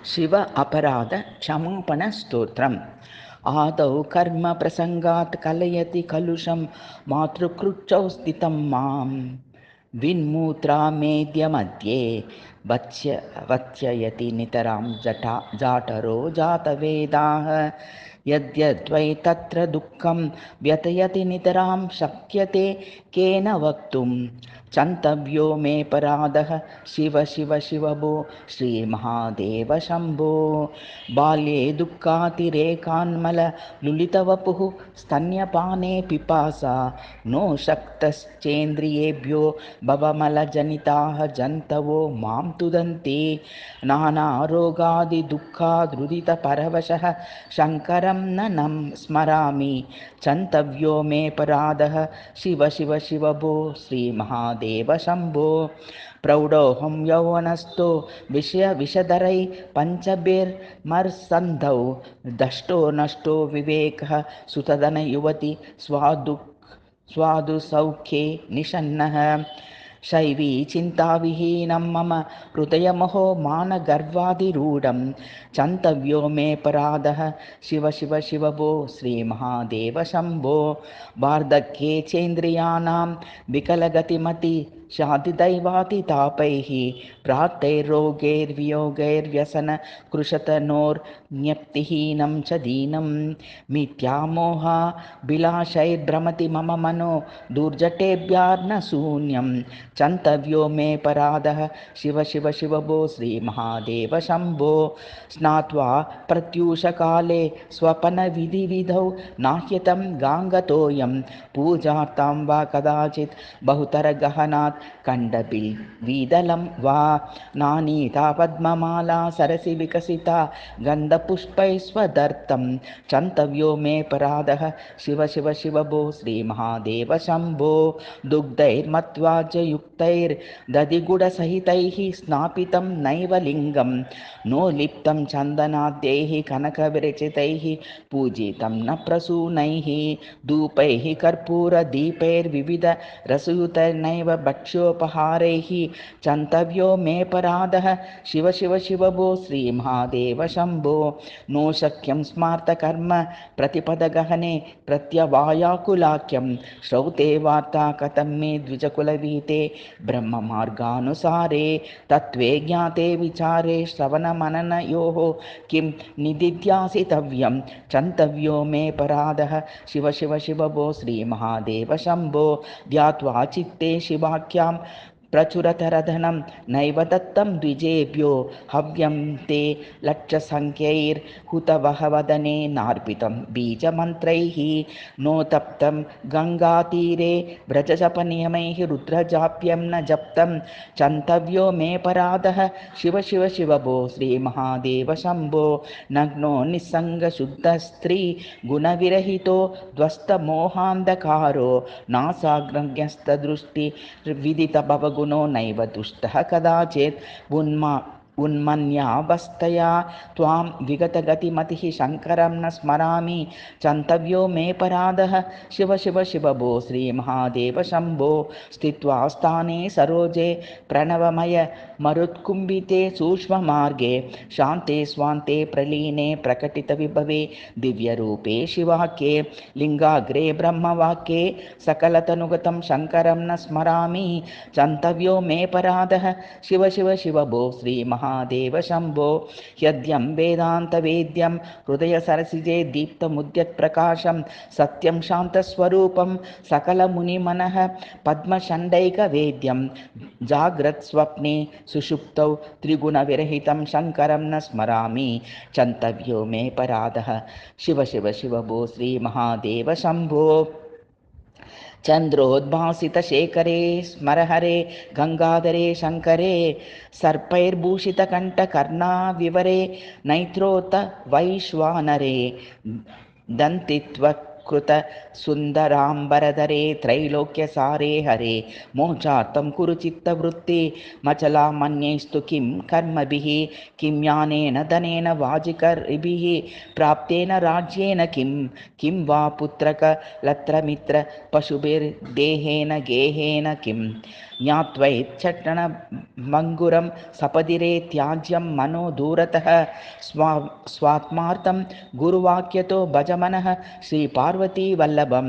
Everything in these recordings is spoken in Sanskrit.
शिव अपराध क्षमापण स्तोत्रम्। आदौ कर्म प्रसंगात् कलयति कलुषं मातृकृच्छौ स्थितं मां विन्मूत्रा मेद्य मध्ये वत्ययति नितरां जाटरो जातवेदाः। यद्यद्वै तत्र दुःखं व्यतयति नितरां शक्यते केन वक्तुं चन्तव्यो मे पराधः शिव शिव शिव भो श्रीमहादेव शम्भो। बाल्ये दुःखातिरेकान्मललुलितवपुः स्तन्यपाने पिपासा नो शक्तश्चेन्द्रियेभ्यो भवमलजनिताः जन्तवो मां तुदन्ति। नानारोगादिदुःखादृदितपरवशः शङ्करं न स्मरामि चन्तव्यो मे पराधः शिव शिव शिव भो श्रीमहादेव शम्भो। प्रौढोऽहं यौवनस्थो विषधरै पञ्चभिर्मर्सन्धौ दष्टो नष्टो विवेकः सुतधनयुवति स्वादु सौख्ये निषन्नः। शैवी चिन्ताविहीनं मम हृदयमहो मानगर्वादिरूढं चन्तव्यो मे पराधः शिव शिव शिव भो श्रीमहादेव शम्भो। वार्धक्ये चेन्द्रियाणां विकलगतिमति शादिदैवातितापैः प्राप्तैर्रोगैर्वियोगैर्व्यसन कृशतनोर्ज्ञप्तिहीनं च दीनं मिथ्यामोहाभिलाषैर्भ्रमति मम मनो दुर्जटेभ्यार्न शून्यं चन्तव्यो मे पराधः शिव शिव शिव भो श्रीमहादेव शम्भो। स्नात्वा प्रत्यूषकाले स्वपनविधिविधौ नाह्यतं गाङ्गतोऽयं पूजार्थं वा कदाचित् बहुतरगहनात् कण्डबिल्वीदलं वा नानीता पद्ममाला सरसि विकसिता गन्धपुष्पैः स्वदर्तं चन्तव्यो मे पराधः शिव शिव शिव भो श्रीमहादेव शम्भो। दुग्धैर्मत्वा च युक्तैर्दधिगुडसहितैः स्नापितं नैव लिङ्गं नो लिप्तं चन्दनाद्यैः कनकविरचितैः पूजितं न प्रसूनैः धूपैः कर्पूरदीपैर्विविध रसयुतैर्नैव भक्ष्योपहारैः चन्तव्यो मे पराधः शिव शिव शिव भो श्रीमहादेव शम्भो। नो शक्यं स्मार्तकर्म प्रतिपदगहने प्रत्यवायाकुलाख्यं श्रौते वार्ता कथं मे द्विजकुलवीते ब्रह्ममार्गानुसारे तत्त्वे ज्ञाते विचारे श्रवणमननयोः किं निदिध्यासितव्यं चन्तव्यो मे पराधः शिव शिव शिव भो श्रीमहादेव शम्भो। ध्यात्वा चित्ते शिवाख्यां प्रचुरतरधनं नैव दत्तं द्विजेभ्यो हव्यं ते लक्षसङ्ख्यैर्हुतवहवदने नार्पितं बीजमन्त्रैः नोतप्तं गङ्गातीरे व्रजजपनियमैः रुद्रजाप्यं न जप्तं चन्तव्यो मे पराधः शिव शिव शिव भो श्रीमहादेव शम्भो। नग्नो निस्सङ्गशुद्धस्त्री गुणविरहितो ध्वस्तमोहान्धकारो नासाग्रज्ञस्तदृष्टिर्विदितभवगुणो नैव दुष्टः कदाचित् उन्मन्यावस्थया त्वां विगतगतिमतिः शङ्करं न स्मरामि चन्तव्यो मे पराधः शिव शिव शिव भो श्रीमहादेव शम्भो। स्थित्वा स्थाने सरोजे प्रणवमय मरुत्कुम्भिते सूक्ष्ममार्गे शान्ते स्वान्ते प्रलीने प्रकटितविभवे दिव्यरूपे शिवाख्ये लिङ्गाग्रे ब्रह्मवाक्ये सकलतनुगतं शङ्करं न स्मरामि चन्तव्यो मे पराधः शिव शिव शिव भो श्रीमहादेव शम्भो। ह्यद्यं वेदान्तवेद्यं हृदयसरसिजे दीप्तमुद्यत्प्रकाशं सत्यं शान्तस्वरूपं सकलमुनिमनः पद्मषण्डैकवेद्यं जाग्रत्स्वप्ने सुषुप्तौ त्रिगुणविरहितं शङ्करं न स्मरामि चन्तव्यो मे पराधः शिव शिव शिव भो श्रीमहादेव शम्भो। चन्द्रोद्भासितशेखरे स्मरहरे गङ्गाधरे शङ्करे सर्पैर्भूषितकण्ठकर्णाविवरे नैत्रोत वैश्वानरे दन्तित्व कृत सुन्दराम्बरधरे त्रैलोक्यसारे हरे मोक्षार्थं कुरु चित्तवृत्ति मचला मन्यैस्तु किं कर्मभिः किं ज्ञानेन धनेन वाजिकर्भिः प्राप्तेन राज्येन किं वा पुत्रकलत्रमित्र पशुभिर्देहेन गेहेन किं ज्ञात्वैच्छट्टणमङ्गुरं सपदिरे त्याज्यं मनो दूरतः स्वात्मार्थं गुरुवाक्यतो भजमनः श्रीपार्वतीवल्लभं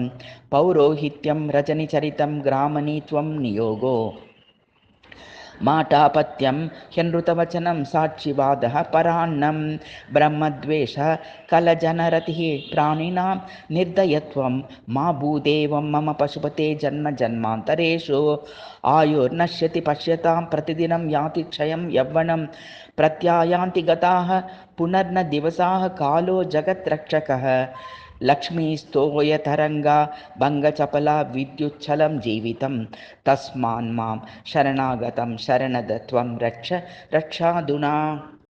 पौरोहित्यं रजनिचरितं ग्रामनीत्वं नियोगो माटापत्यं ह्यनृतवचनं साक्षिवादः परान्नं ब्रह्मद्वेषः कलजनरतिः प्राणिनां निर्दयत्वं मा भूदेवं मम पशुपते जन्म जन्मान्तरेषु आयुर्नश्यति पश्यतां प्रतिदिनं याति क्षयं यौवनं प्रत्यायान्ति गताः पुनर्न दिवसाः कालो जगद्रक्षकः लक्ष्मीस्तोयतरङ्गा भङ्गचपला विद्युच्छलं जीवितं तस्मान् मां शरणागतं शरणद त्वं रक्षाधुना।